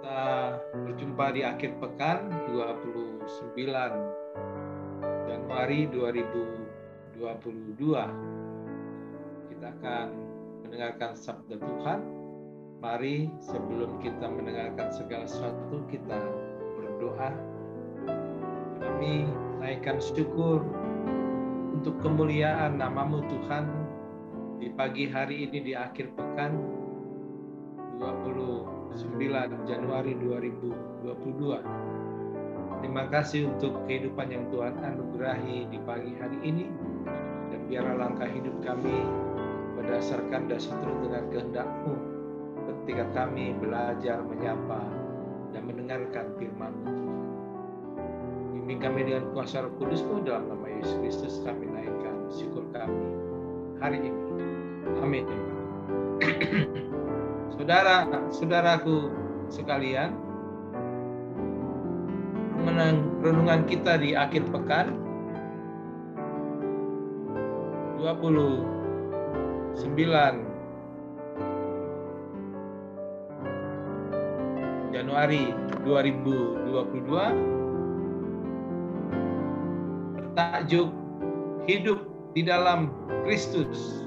Kita berjumpa di akhir pekan 29 Januari 2022. Kita akan mendengarkan sabda Tuhan. Mari sebelum kita mendengarkan segala sesuatu, kita berdoa. Kami naikkan syukur untuk kemuliaan nama-Mu Tuhan di pagi hari ini di akhir pekan 29 Januari 2022. Terima kasih untuk kehidupan yang Tuhan anugerahi di pagi hari ini, dan biarlah langkah hidup kami berdasarkan dan seturut dengan kehendak-Mu ketika kami belajar menyapa dan mendengarkan firman-Mu Tuhan. Bimbing kami dengan kuasa Roh Kudus-Mu, dalam nama Yesus Kristus kami naikkan syukur kami hari ini. Amin. Saudara-saudaraku sekalian, renungan kita di akhir pekan 29 Januari 2022 bertajuk Hidup di dalam Kristus.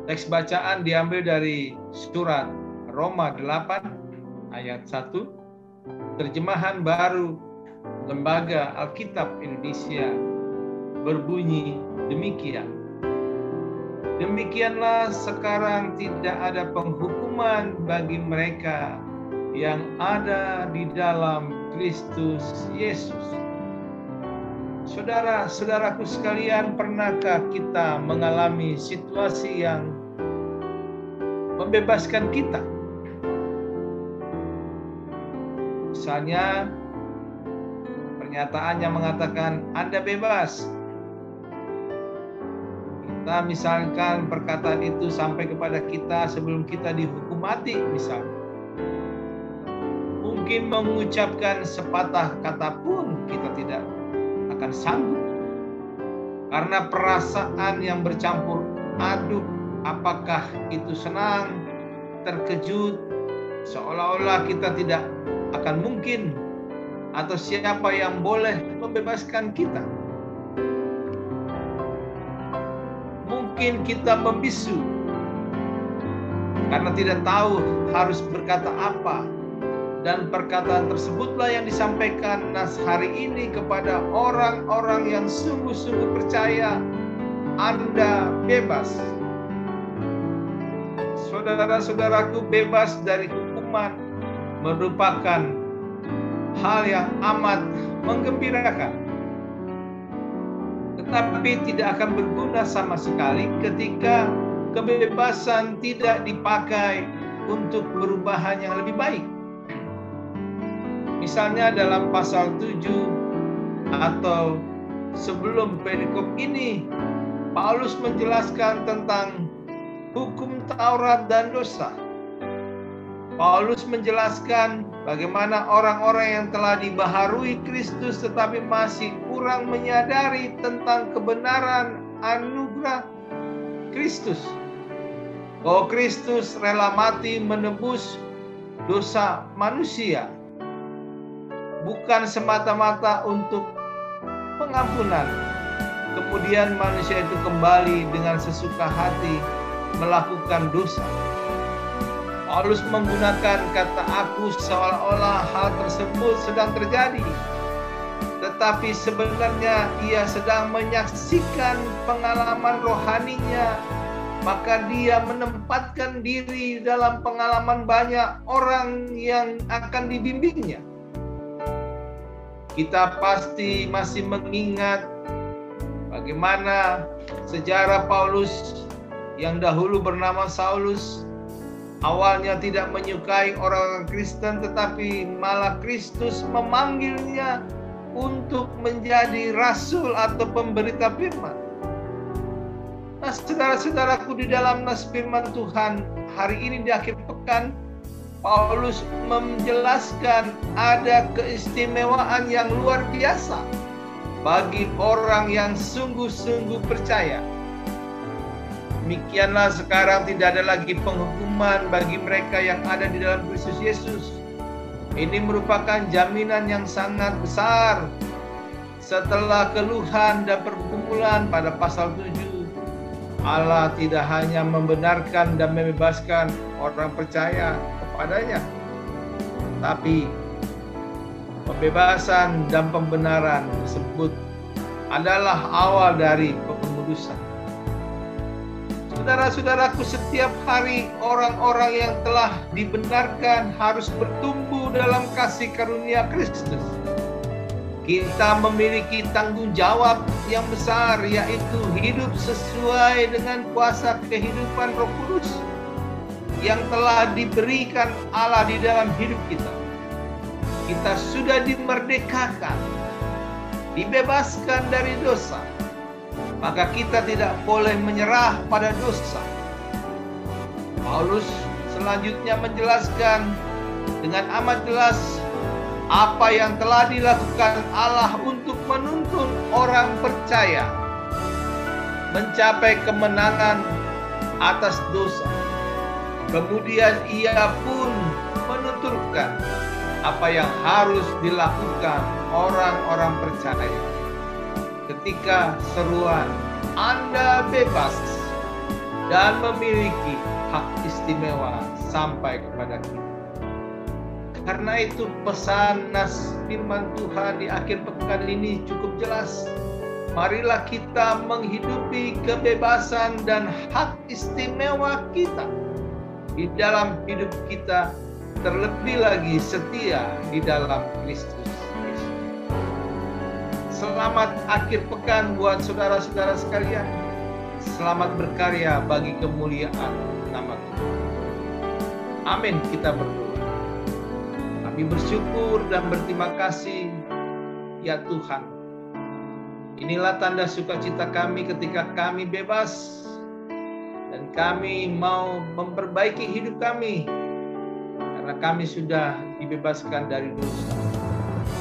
Teks bacaan diambil dari surat Roma 8 ayat 1, terjemahan baru Lembaga Alkitab Indonesia, berbunyi demikian. Demikianlah sekarang tidak ada penghukuman bagi mereka yang ada di dalam Kristus Yesus. Saudara-saudaraku sekalian, pernahkah kita mengalami situasi yang membebaskan kita? Misalnya, pernyataannya mengatakan Anda bebas. Kita misalkan perkataan itu sampai kepada kita sebelum kita dihukum mati misalnya. Mungkin mengucapkan sepatah kata pun kita tidak akan sanggup, karena perasaan yang bercampur aduk, apakah itu senang, terkejut, seolah-olah kita tidak akan mungkin, atau siapa yang boleh membebaskan kita. Mungkin kita membisu karena tidak tahu harus berkata apa, dan perkataan tersebutlah yang disampaikan nas hari ini kepada orang-orang yang sungguh-sungguh percaya Anda bebas. Saudara-saudaraku, bebas dari hukuman merupakan hal yang amat menggembirakan. Tetapi tidak akan berguna sama sekali ketika kebebasan tidak dipakai untuk perubahan yang lebih baik. Misalnya dalam pasal 7 atau sebelum perikop ini, Paulus menjelaskan tentang hukum Taurat dan dosa. Paulus menjelaskan bagaimana orang-orang yang telah dibaharui Kristus tetapi masih kurang menyadari tentang kebenaran anugerah Kristus. Bahwa Kristus rela mati menebus dosa manusia, bukan semata-mata untuk pengampunan. Kemudian manusia itu kembali dengan sesuka hati melakukan dosa. Paulus menggunakan kata aku seolah-olah hal tersebut sedang terjadi, tetapi sebenarnya ia sedang menyaksikan pengalaman rohaninya. Maka dia menempatkan diri dalam pengalaman banyak orang yang akan dibimbingnya. Kita pasti masih mengingat bagaimana sejarah Paulus yang dahulu bernama Saulus. Awalnya tidak menyukai orang Kristen, tetapi malah Kristus memanggilnya untuk menjadi rasul atau pemberita firman. Nah, saudara-saudaraku, di dalam nas firman Tuhan hari ini di akhir pekan, Paulus menjelaskan ada keistimewaan yang luar biasa bagi orang yang sungguh-sungguh percaya. Demikianlah sekarang tidak ada lagi penghukuman bagi mereka yang ada di dalam Kristus Yesus. Ini merupakan jaminan yang sangat besar. Setelah keluhan dan pergumulan pada pasal 7, Allah tidak hanya membenarkan dan membebaskan orang percaya kepadanya, tapi pembebasan dan pembenaran tersebut adalah awal dari pengudusan. Saudara-saudaraku, setiap hari orang-orang yang telah dibenarkan harus bertumbuh dalam kasih karunia Kristus. Kita memiliki tanggung jawab yang besar, yaitu hidup sesuai dengan kuasa kehidupan Roh Kudus yang telah diberikan Allah di dalam hidup kita. Kita sudah dimerdekakan, dibebaskan dari dosa. Maka kita tidak boleh menyerah pada dosa. Paulus selanjutnya menjelaskan dengan amat jelas apa yang telah dilakukan Allah untuk menuntun orang percaya mencapai kemenangan atas dosa. Kemudian ia pun menuturkan apa yang harus dilakukan orang-orang percaya ketika seruan Anda bebas dan memiliki hak istimewa sampai kepada kita. Karena itu pesan nas firman Tuhan di akhir pekan ini cukup jelas. Marilah kita menghidupi kebebasan dan hak istimewa kita di dalam hidup kita, terlebih lagi setia di dalam Kristus Yesus. Selamat akhir pekan buat saudara-saudara sekalian. Selamat berkarya bagi kemuliaan nama Tuhan. Amin. Kita berdoa. Kami bersyukur dan berterima kasih, ya Tuhan. Inilah tanda sukacita kami ketika kami bebas dan kami mau memperbaiki hidup kami karena kami sudah dibebaskan dari dosa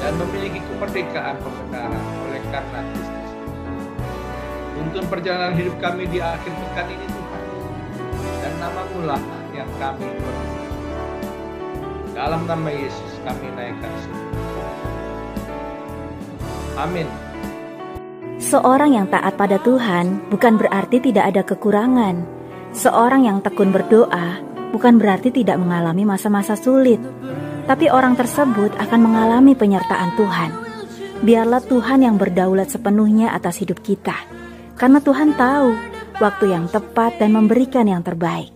dan memiliki kemerdekaan pembenaran oleh karena Kristus. Untuk perjalanan hidup kami di akhir pekan ini Tuhan, dan nama-Mu lah yang kami berdoa. Dalam nama Yesus kami naikkan syukur. Amin. Seorang yang taat pada Tuhan bukan berarti tidak ada kekurangan. Seorang yang tekun berdoa bukan berarti tidak mengalami masa-masa sulit. Tapi orang tersebut akan mengalami penyertaan Tuhan. Biarlah Tuhan yang berdaulat sepenuhnya atas hidup kita. Karena Tuhan tahu waktu yang tepat dan memberikan yang terbaik.